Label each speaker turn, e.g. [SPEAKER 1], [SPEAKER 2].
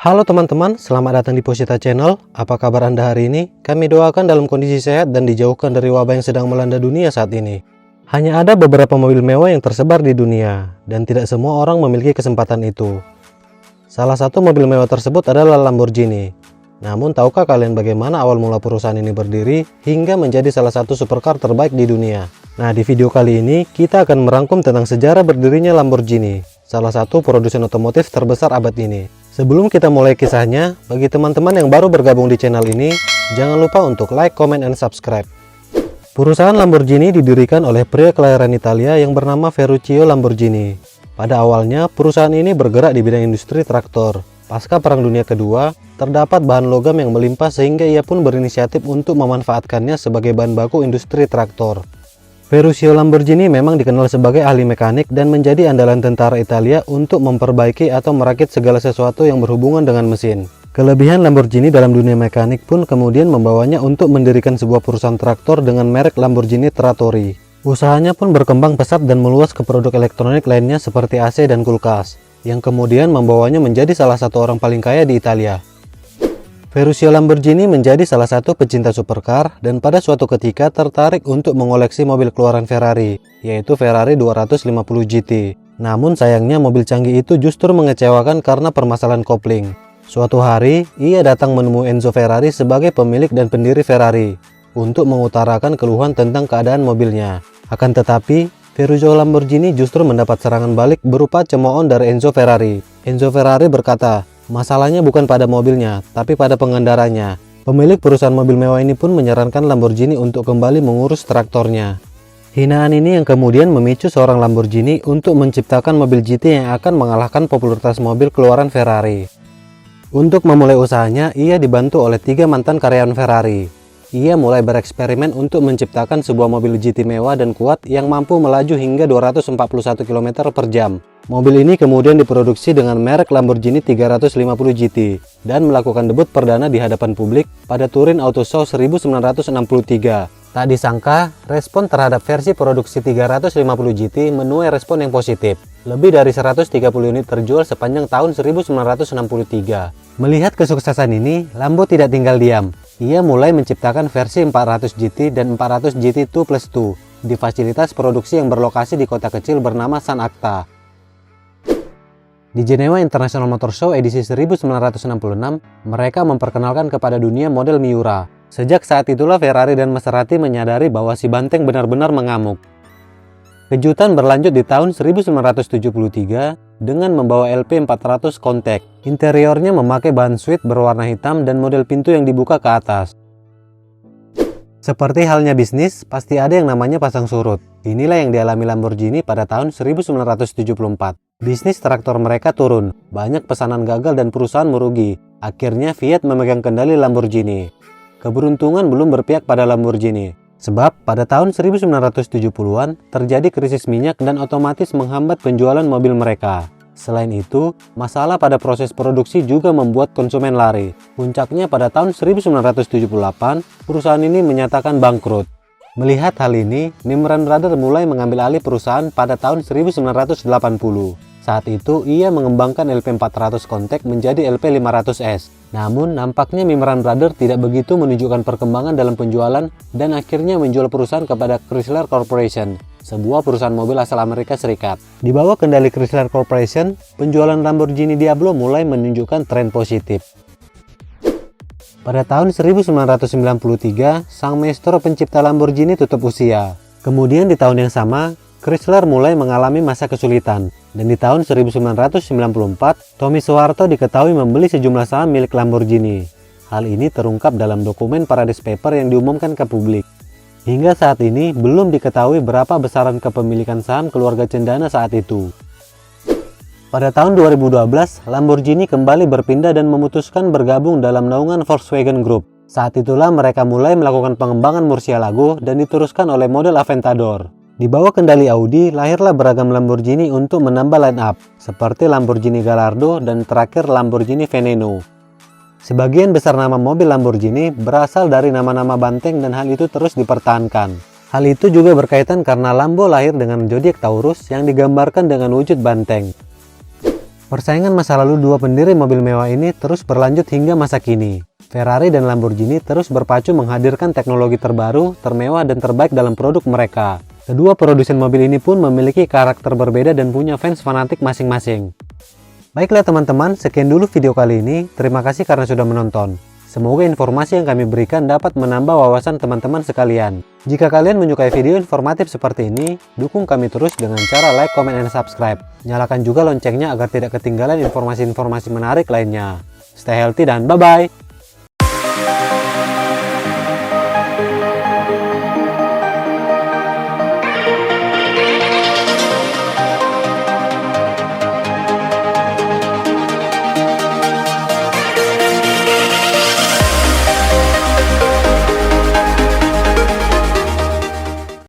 [SPEAKER 1] Halo teman-teman, selamat datang di Posita Channel. Apa kabar Anda hari ini? Kami doakan dalam kondisi sehat dan dijauhkan dari wabah yang sedang melanda dunia saat ini. Hanya ada beberapa mobil mewah yang tersebar di dunia, dan tidak semua orang memiliki kesempatan itu. Salah satu mobil mewah tersebut adalah Lamborghini. Namun tahukah kalian bagaimana awal mula perusahaan ini berdiri hingga menjadi salah satu supercar terbaik di dunia? Nah, di video kali ini kita akan merangkum tentang sejarah berdirinya Lamborghini, salah satu produsen otomotif terbesar abad ini. Sebelum kita mulai kisahnya, bagi teman-teman yang baru bergabung di channel ini, jangan lupa untuk like, comment, and subscribe. Perusahaan Lamborghini didirikan oleh pria kelahiran Italia yang bernama Ferruccio Lamborghini. Pada awalnya, perusahaan ini bergerak di bidang industri traktor. Pasca Perang Dunia Kedua, terdapat bahan logam yang melimpah sehingga ia pun berinisiatif untuk memanfaatkannya sebagai bahan baku industri traktor. Ferruccio Lamborghini memang dikenal sebagai ahli mekanik dan menjadi andalan tentara Italia untuk memperbaiki atau merakit segala sesuatu yang berhubungan dengan mesin. Kelebihan Lamborghini dalam dunia mekanik pun kemudian membawanya untuk mendirikan sebuah perusahaan traktor dengan merek Lamborghini Trattori. Usahanya pun berkembang pesat dan meluas ke produk elektronik lainnya seperti AC dan kulkas, yang kemudian membawanya menjadi salah satu orang paling kaya di Italia. Ferruccio Lamborghini menjadi salah satu pecinta supercar dan pada suatu ketika tertarik untuk mengoleksi mobil keluaran Ferrari, yaitu Ferrari 250 GT. Namun sayangnya mobil canggih itu justru mengecewakan karena permasalahan kopling. Suatu hari, ia datang menemui Enzo Ferrari sebagai pemilik dan pendiri Ferrari untuk mengutarakan keluhan tentang keadaan mobilnya. Akan tetapi, Ferruccio Lamborghini justru mendapat serangan balik berupa cemoohan dari Enzo Ferrari. Enzo Ferrari berkata, "Masalahnya bukan pada mobilnya, tapi pada pengendaranya." Pemilik perusahaan mobil mewah ini pun menyarankan Lamborghini untuk kembali mengurus traktornya. Hinaan ini yang kemudian memicu seorang Lamborghini untuk menciptakan mobil GT yang akan mengalahkan popularitas mobil keluaran Ferrari. Untuk memulai usahanya, ia dibantu oleh 3 mantan karyawan Ferrari. Ia mulai bereksperimen untuk menciptakan sebuah mobil GT mewah dan kuat yang mampu melaju hingga 241 km per jam. Mobil ini kemudian diproduksi dengan merek Lamborghini 350 GT dan melakukan debut perdana di hadapan publik pada Turin Auto Show 1963. Tak disangka, respon terhadap versi produksi 350 GT menuai respon yang positif. Lebih dari 130 unit terjual sepanjang tahun 1963. Melihat kesuksesan ini, Lambo tidak tinggal diam. Ia mulai menciptakan versi 400 GT dan 400 GT 2+2 di fasilitas produksi yang berlokasi di kota kecil bernama San Acta. Di Jenewa International Motor Show edisi 1966, mereka memperkenalkan kepada dunia model Miura. Sejak saat itulah Ferrari dan Maserati menyadari bahwa si banteng benar-benar mengamuk. Kejutan berlanjut di tahun 1973 dengan membawa LP 400 Contact. Interiornya memakai bahan suede berwarna hitam dan model pintu yang dibuka ke atas. Seperti halnya bisnis, pasti ada yang namanya pasang surut. Inilah yang dialami Lamborghini pada tahun 1974. Bisnis traktor mereka turun, banyak pesanan gagal dan perusahaan merugi. Akhirnya Fiat memegang kendali Lamborghini. Keberuntungan belum berpihak pada Lamborghini. Sebab pada tahun 1970-an terjadi krisis minyak dan otomatis menghambat penjualan mobil mereka. Selain itu, masalah pada proses produksi juga membuat konsumen lari. Puncaknya pada tahun 1978, perusahaan ini menyatakan bangkrut. Melihat hal ini, Nimran Brothers mulai mengambil alih perusahaan pada tahun 1980. Saat itu, ia mengembangkan LP 400 Contact menjadi LP 500S. Namun, nampaknya Nimran Brothers tidak begitu menunjukkan perkembangan dalam penjualan dan akhirnya menjual perusahaan kepada Chrysler Corporation, sebuah perusahaan mobil asal Amerika Serikat. Di bawah kendali Chrysler Corporation, penjualan Lamborghini Diablo mulai menunjukkan tren positif. Pada tahun 1993, sang maestro pencipta Lamborghini tutup usia. Kemudian di tahun yang sama, Chrysler mulai mengalami masa kesulitan. Dan di tahun 1994, Tommy Soeharto diketahui membeli sejumlah saham milik Lamborghini. Hal ini terungkap dalam dokumen Paradise Paper yang diumumkan ke publik. Hingga saat ini, belum diketahui berapa besaran kepemilikan saham keluarga cendana saat itu. Pada tahun 2012, Lamborghini kembali berpindah dan memutuskan bergabung dalam naungan Volkswagen Group. Saat itulah mereka mulai melakukan pengembangan Murcielago dan diteruskan oleh model Aventador. Di bawah kendali Audi, lahirlah beragam Lamborghini untuk menambah line-up, seperti Lamborghini Gallardo dan terakhir Lamborghini Veneno. Sebagian besar nama mobil Lamborghini berasal dari nama-nama banteng dan hal itu terus dipertahankan. Hal itu juga berkaitan karena Lambo lahir dengan zodiak Taurus yang digambarkan dengan wujud banteng. Persaingan masa lalu dua pendiri mobil mewah ini terus berlanjut hingga masa kini. Ferrari dan Lamborghini terus berpacu menghadirkan teknologi terbaru, termewah, dan terbaik dalam produk mereka. Kedua produsen mobil ini pun memiliki karakter berbeda dan punya fans fanatik masing-masing. Baiklah teman-teman, sekian dulu video kali ini. Terima kasih karena sudah menonton. Semoga informasi yang kami berikan dapat menambah wawasan teman-teman sekalian. Jika kalian menyukai video informatif seperti ini, dukung kami terus dengan cara like, comment, dan subscribe. Nyalakan juga loncengnya agar tidak ketinggalan informasi-informasi menarik lainnya. Stay healthy dan bye-bye!